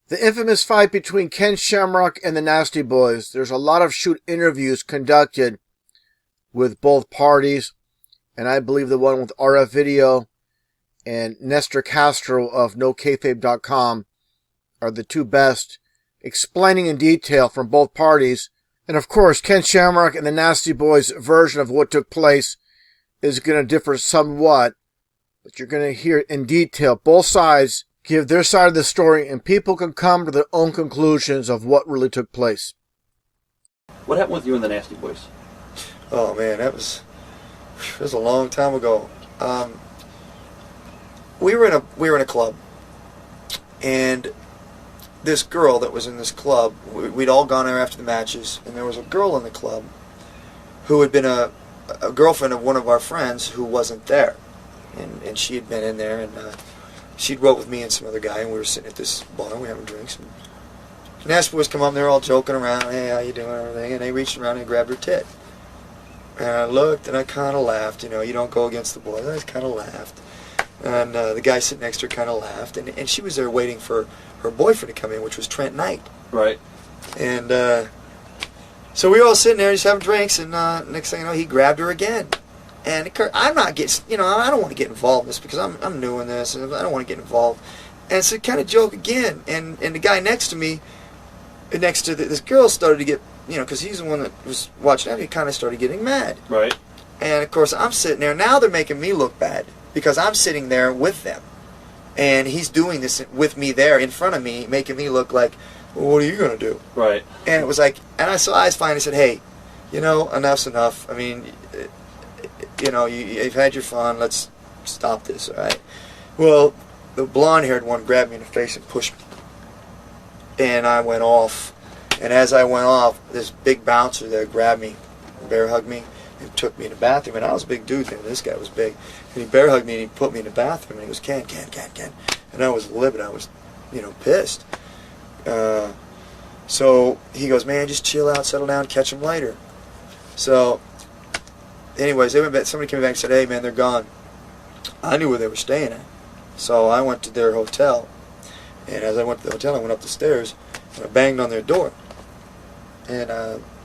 The infamous fight between Ken Shamrock and the Nasty Boys. There's a lot of shoot interviews conducted with both parties, and I believe the one with RF Video and Nestor Castro of NoKayfabe.com are the two best, explaining in detail from both parties. And of course, Ken Shamrock and the Nasty Boys' version of what took place is going to differ somewhat, but you're going to hear in detail both sides give their side of the story, and people can come to their own conclusions of what really took place. What happened with you and the Nasty Boys? Oh man, that was a long time ago. We were in a club, and this girl that was in this club, we'd all gone there after the matches, and there was a girl in the club who had been a girlfriend of one of our friends who wasn't there, and she had been in there, and she'd wrote with me and some other guy, and we were sitting at this bar, and we were having drinks, and the Nasty Boys come up, and they're all joking around, hey, how you doing, and everything, and they reached around and grabbed her tit. And I looked, and I kind of laughed, you know, you don't go against the boys, I just kind of laughed. And the guy sitting next to her kind of laughed, and she was there waiting for her boyfriend to come in, which was Trent Knight. Right. And so we were all sitting there just having drinks, and next thing you know, he grabbed her again. And I'm not getting, you know, I don't want to get involved in this because I'm new in this, and I don't want to get involved. And so kind of joke again, and the guy next to me, next to this girl, started to get, you know, because he's the one that was watching that, he kind of started getting mad. Right. And of course I'm sitting there, now they're making me look bad because I'm sitting there with them. And he's doing this with me there in front of me, making me look like, well, what are you going to do? Right. And it was like, and I finally said, hey, you know, enough's enough. I mean, you know, you've had your fun. Let's stop this, all right? Well, the blonde-haired one grabbed me in the face and pushed me. And I went off. And as I went off, this big bouncer there grabbed me, bear hugged me, and took me in the bathroom. And I was a big dude then. This guy was big. And he bear hugged me, and he put me in the bathroom. And he goes, Ken. And I was livid. I was, you know, pissed. So he goes, man, just chill out, settle down, catch them later. So anyways, they went back. Somebody came back and said, hey, man, they're gone. I knew where they were staying at. So I went to their hotel. And as I went to the hotel, I went up the stairs, and I banged on their door. And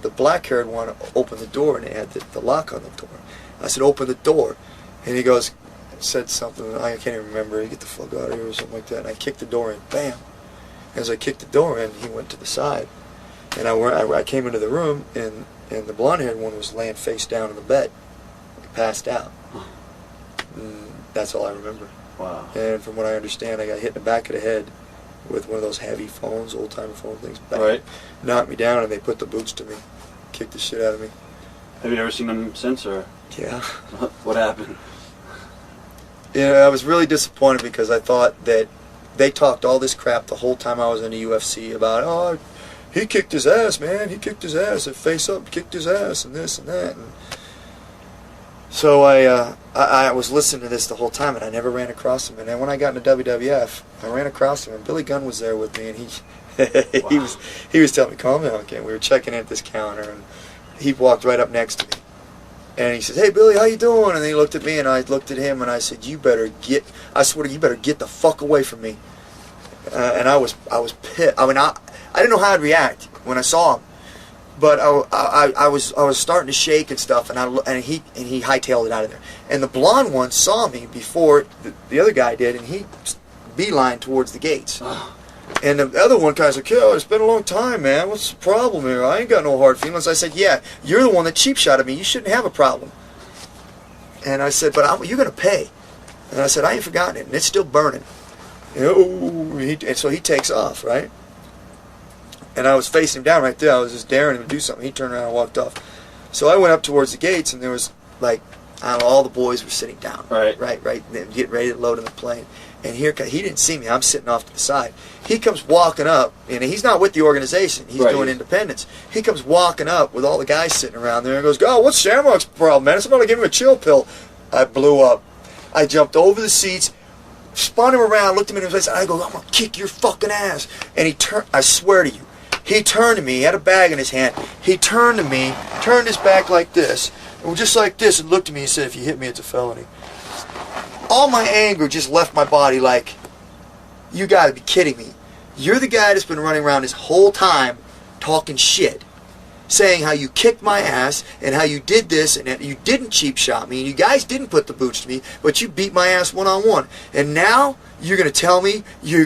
the black-haired one opened the door, and it had the lock on the door. I said, open the door. And he goes, said something, I can't even remember, get the fuck out of here or something like that. And I kicked the door in, bam. As I kicked the door in, he went to the side. And I came into the room, and the blonde-haired one was laying face down in the bed, passed out. And that's all I remember. Wow. And from what I understand, I got hit in the back of the head with one of those heavy phones, old-timer phone things. Bang, right. Knocked me down, and they put the boots to me. Kicked the shit out of me. Have you ever seen them since, or? Yeah. What happened? Yeah, I was really disappointed because I thought that they talked all this crap the whole time I was in the UFC about, oh, he kicked his ass, man. He kicked his ass. Face up, kicked his ass, and this and that. And so I was listening to this the whole time, and I never ran across him. And then when I got into WWF, I ran across him, and Billy Gunn was there with me, and Wow. he was telling me, calm down, okay. We were checking in at this counter, and he walked right up next to me. And he says, hey, Billy, how you doing? And he looked at me, and I looked at him, and I said, I swear to you, you better get the fuck away from me. And I was pissed. I mean, I didn't know how I'd react when I saw him, but I was starting to shake and stuff, and he hightailed it out of there. And the blonde one saw me before the other guy did, and he beelined towards the gates. And the other one guy's like, yo, it's been a long time, man. What's the problem here? I ain't got no hard feelings. I said, yeah, you're the one that cheap shot at me. You shouldn't have a problem. And I said, but you're going to pay. And I said, I ain't forgotten it, and it's still burning. And so he takes off, right? And I was facing him down right there. I was just daring him to do something. He turned around and walked off. So I went up towards the gates, and there was, like, I don't know, all the boys were sitting down. Right. Getting ready to load in the plane. And he didn't see me. I'm sitting off to the side. He comes walking up, and he's not with the organization. He's doing independence. He comes walking up with all the guys sitting around there and goes, God, what's Shamrock's problem, man? Somebody give him a chill pill. I blew up. I jumped over the seats, spun him around, looked him in his face, and I go, I'm going to kick your fucking ass. And he turned, I swear to you, he turned to me. He had a bag in his hand. He turned to me, turned his back like this, and just like this, and looked at me and said, if you hit me, it's a felony. All my anger just left my body like, you got to be kidding me. You're the guy that's been running around this whole time talking shit, saying how you kicked my ass and how you did this and that you didn't cheap shot me and you guys didn't put the boots to me, but you beat my ass one-on-one. And now you're going to tell me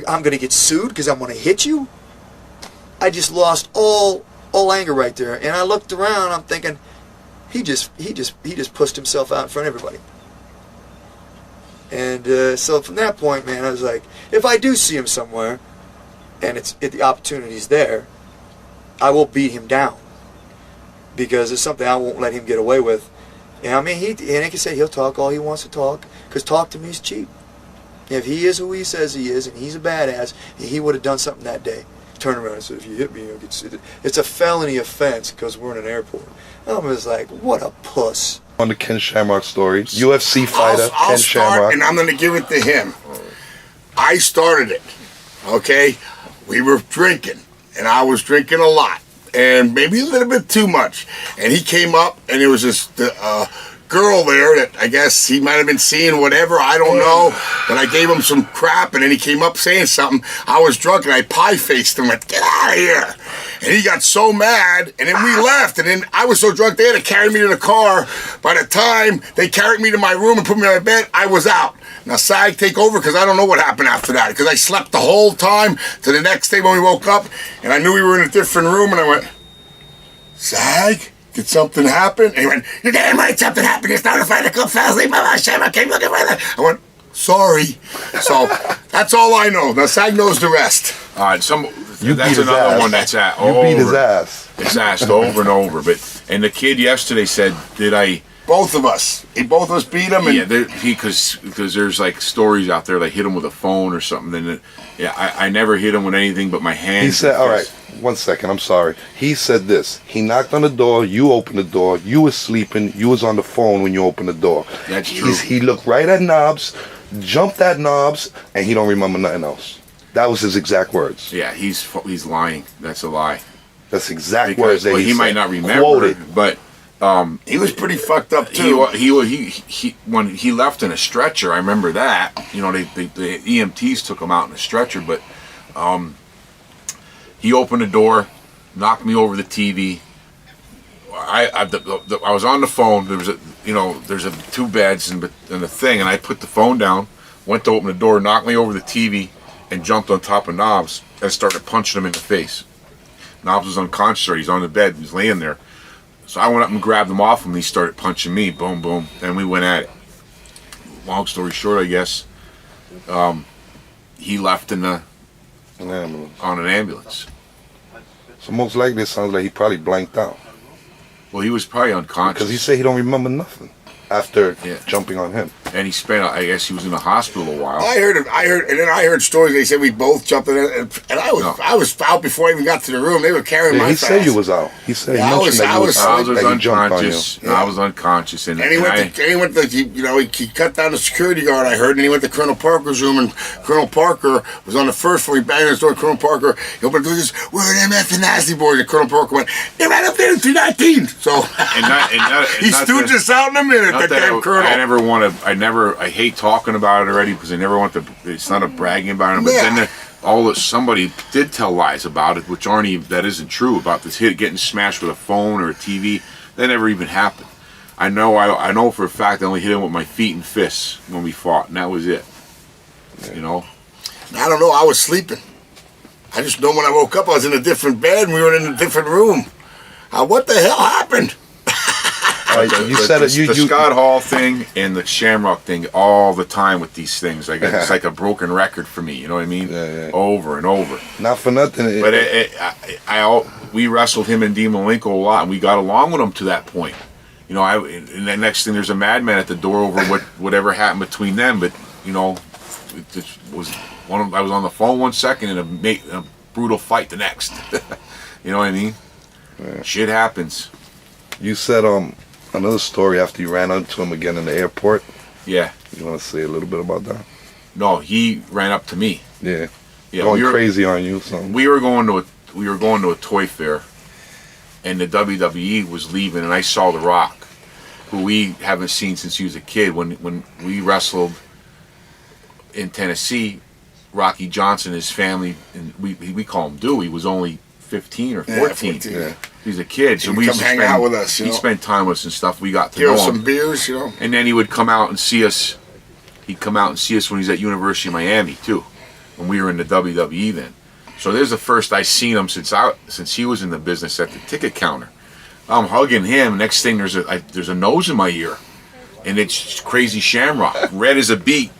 I'm going to get sued because I'm going to hit you? I just lost all anger right there. And I looked around, I'm thinking, he just pushed himself out in front of everybody. And so from that point, man, I was like, if I do see him somewhere and the opportunity's there, I will beat him down, because it's something I won't let him get away with. And I mean, he can say he'll talk all he wants to talk, because talk to me is cheap. If he is who he says he is, and he's a badass, and he would have done something that day, turn around and say, if you hit me, you'll get sued. It's a felony offense because we're in an airport. I was like, what a puss. On the Ken Shamrock story, UFC fighter I'll Ken start, Shamrock. and I'm going to give it to him. I started it, okay? We were drinking, and I was drinking a lot, and maybe a little bit too much. And he came up, and there was this girl there that I guess he might have been seeing, whatever, I don't know. But I gave him some crap, and then he came up saying something. I was drunk, and I pie-faced him, like, get out of here. And he got so mad, and then we left, and then I was so drunk they had to carry me to the car. By the time they carried me to my room and put me on my bed, I was out. Now, Sag, take over, because I don't know what happened after that, because I slept the whole time to the next day when we woke up, and I knew we were in a different room, and I went, Sag, did something happen? And he went, you're damn right something happened. It's not a fight. I couldn't fall asleep. I came looking for that. I went, sorry. So that's all I know. Now, Sag knows the rest. All right, You that's beat his another ass. one that's at You beat his ass. It's asked over and over. And the kid yesterday said, "Did I?" Both of us. Both of us beat him. And Yeah, because there's like stories out there like hit him with a phone or something. And I never hit him with anything but my hands. He said, all right, 1 second, I'm sorry. He said this. He knocked on the door, you opened the door, you was sleeping, you was on the phone when you opened the door. That's true. He looked right at Knobs, jumped at Knobs, and he don't remember nothing else. That was his exact words. Yeah, he's lying. That's a lie. That's exact words that he said. might not remember, Quoted. but he was pretty fucked up too. he when he left in a stretcher, I remember that. You know, the EMTs took him out in a stretcher, but he opened the door, knocked me over the TV. I was on the phone. There's two beds and a thing, and I put the phone down, went to open the door, knocked me over the TV, and jumped on top of Knobs and started punching him in the face. Knobs was unconscious, or he's on the bed, he's laying there. So I went up and grabbed him off him, and he started punching me. Boom, boom. And we went at it. Long story short, I guess, he left on an ambulance. So most likely it sounds like he probably blanked out. Well, he was probably unconscious. Because he said he don't remember nothing after Yeah. jumping on him. And he spent, I guess he was in the hospital a while. I heard, and then I heard stories. They said we both jumped in, and I was out before I even got to the room. They were carrying Yeah, my he fast. said you was out. He said Yeah, he mentioned that you was I was that he jumped on you. unconscious. Yeah. I was unconscious. And he cut down the security guard, I heard, and he went to Colonel Parker's room, and Colonel Parker was on the first floor. He banged on his door. Colonel Parker, he opened the door, he goes, "We're an MF and Nasty Boys." And Colonel Parker went, "They're right up there in 319. So he stood us out in a minute, that damn Colonel. I hate talking about it already because I never want to. It's not a bragging about it, but Yeah. then somebody did tell lies about it, which that isn't true about this hit getting smashed with a phone or a TV. That never even happened. I know for a fact I only hit him with my feet and fists when we fought, and that was it. Yeah. You know. I don't know. I was sleeping. I just know when I woke up, I was in a different bed, and we were in a different room. What the hell happened? You said it. The Scott Hall thing and the Shamrock thing all the time with these things. It's like a broken record for me. You know what I mean? Yeah. Over and over. Not for nothing. But we wrestled him and Dean Malenko a lot, and we got along with him to that point. You know, and the next thing, there's a madman at the door over whatever happened between them. But you know, it was I was on the phone 1 second and a brutal fight the next. You know what I mean? Yeah. Shit happens. You said another story after you ran into him again in the airport. Yeah. You want to say a little bit about that? No, he ran up to me. Yeah. Yeah, Going crazy on you. So. We were going to a toy fair, and the WWE was leaving, and I saw The Rock, who we haven't seen since he was a kid. When we wrestled in Tennessee, Rocky Johnson, his family, and we call him Dewey, was only 15 or 14. Yeah. He's a kid, so He'd we come used to hang spend, out with us, you he'd know. spend time with us and stuff. We got to Give know us him. some beers, you know. And then he would come out and see us. He'd come out and see us when he's at University of Miami too, when we were in the WWE then. So there's the first I seen him since he was in the business at the ticket counter. I'm hugging him. Next thing there's a nose in my ear, and it's Crazy Shamrock, red as a beet.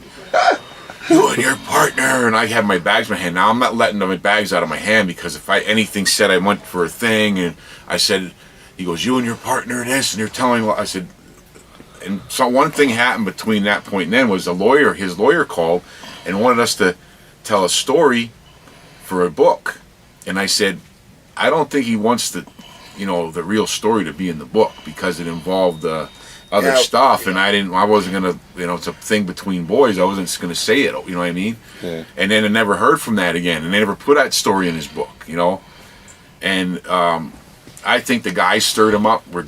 You and your partner, and I have my bags in my hand. Now I'm not letting my bags out of my hand because if anything said I went for a thing and I said, he goes, you and your partner and this, and you're telling what I said. And so one thing happened between that point and then was his lawyer called and wanted us to tell a story for a book. And I said, I don't think he wants the real story to be in the book because it involved other stuff, and I wasn't gonna, it's a thing between boys. I wasn't just gonna say it, you know what I mean? Yeah. And then I never heard from that again, and they never put that story in his book, And I think the guys stirred him up. Were,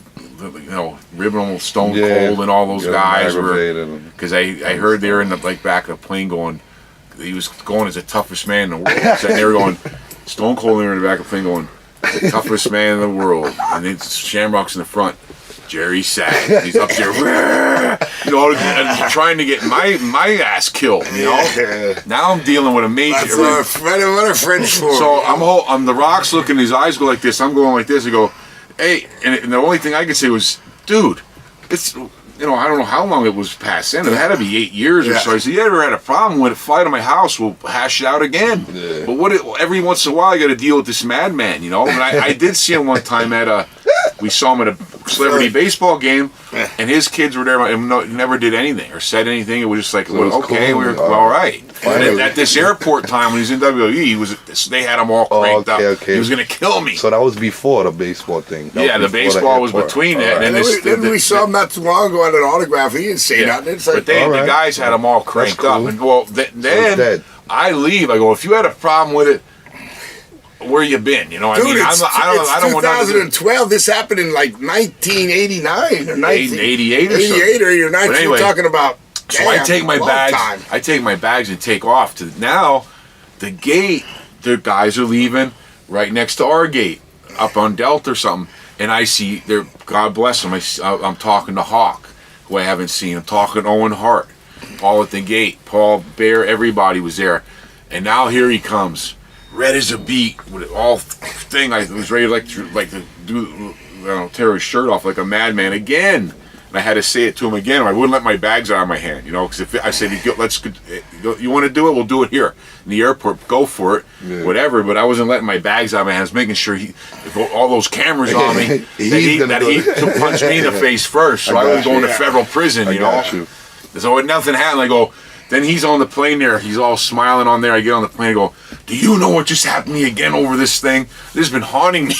ribbing him with Stone Cold and all those guys were, because I heard they were in the back of the plane going, he was going as the toughest man in the world. So they were going, Stone Cold, and they were in the back of the plane going, the toughest man in the world, and then Shamrock's in the front. Jerry Sack, he's up there, and trying to get my ass killed. Now I'm dealing with a major. That's what our friends for. So I'm the Rock's looking. His eyes go like this. I'm going like this. I go, hey, and the only thing I could say was, dude, it's. I don't know how long it was past then. It had to be 8 years or so. I said, you ever had a problem with it? Fly to my house. We'll hash it out again. Yeah. But every once in a while, I got to deal with this madman, And I did see him one time we saw him at a celebrity baseball game, and his kids were there. And never did anything or said anything. It was just like, okay, cool. We were all right. At this airport time when he was in WWE, they had him all cranked up. Okay. He was going to kill me. So that was before the baseball thing. The baseball was between it. And then we saw him not too long ago at an autograph. He didn't say nothing. It's like, but the guys had them all cranked up. And then I leave. I go, if you had a problem with it, where you been? Dude, I don't 2012. This happened in 1989 or 1988 or something. 88 or you're not anyway, talking about. So I take my bags. I take my bags and take off to now. The gate. The guys are leaving right next to our gate, up on Delta or something, and I see there. God bless them. I'm talking to Hawk, who I haven't seen. I'm talking to Owen Hart, all at the gate. Paul Bear. Everybody was there, and now here he comes. Red as a beet with all thing. I was ready to do, tear his shirt off like a madman again. And I had to say it to him again. Or I wouldn't let my bags out of my hand, Because if I said, you want to do it, we'll do it here in the airport. Go for it, whatever. But I wasn't letting my bags out of my hands, making sure if all those cameras on me, that he punched me in the face first. So I was going to federal prison, So when nothing happened, I go. Then he's on the plane there. He's all smiling on there. I get on the plane and go, do you know what just happened to me again over this thing? This has been haunting me.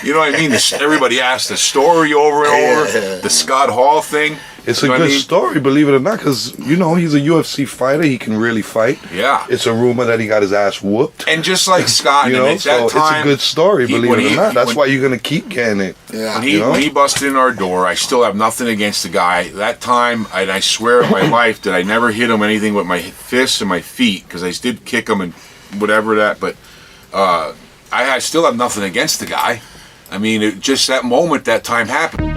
You know what I mean? Everybody asks the story over and over. The Scott Hall thing. It's a good story, believe it or not, because, he's a UFC fighter. He can really fight. Yeah. It's a rumor that he got his ass whooped. And just like Scott, so it's a good story, believe it or not. That's why you're going to keep getting it. Yeah. When he busted in our door, I still have nothing against the guy. That time, and I swear on my life that I never hit him anything with my fists and my feet, because I did kick him and whatever but I still have nothing against the guy. I mean, just that moment, that time happened.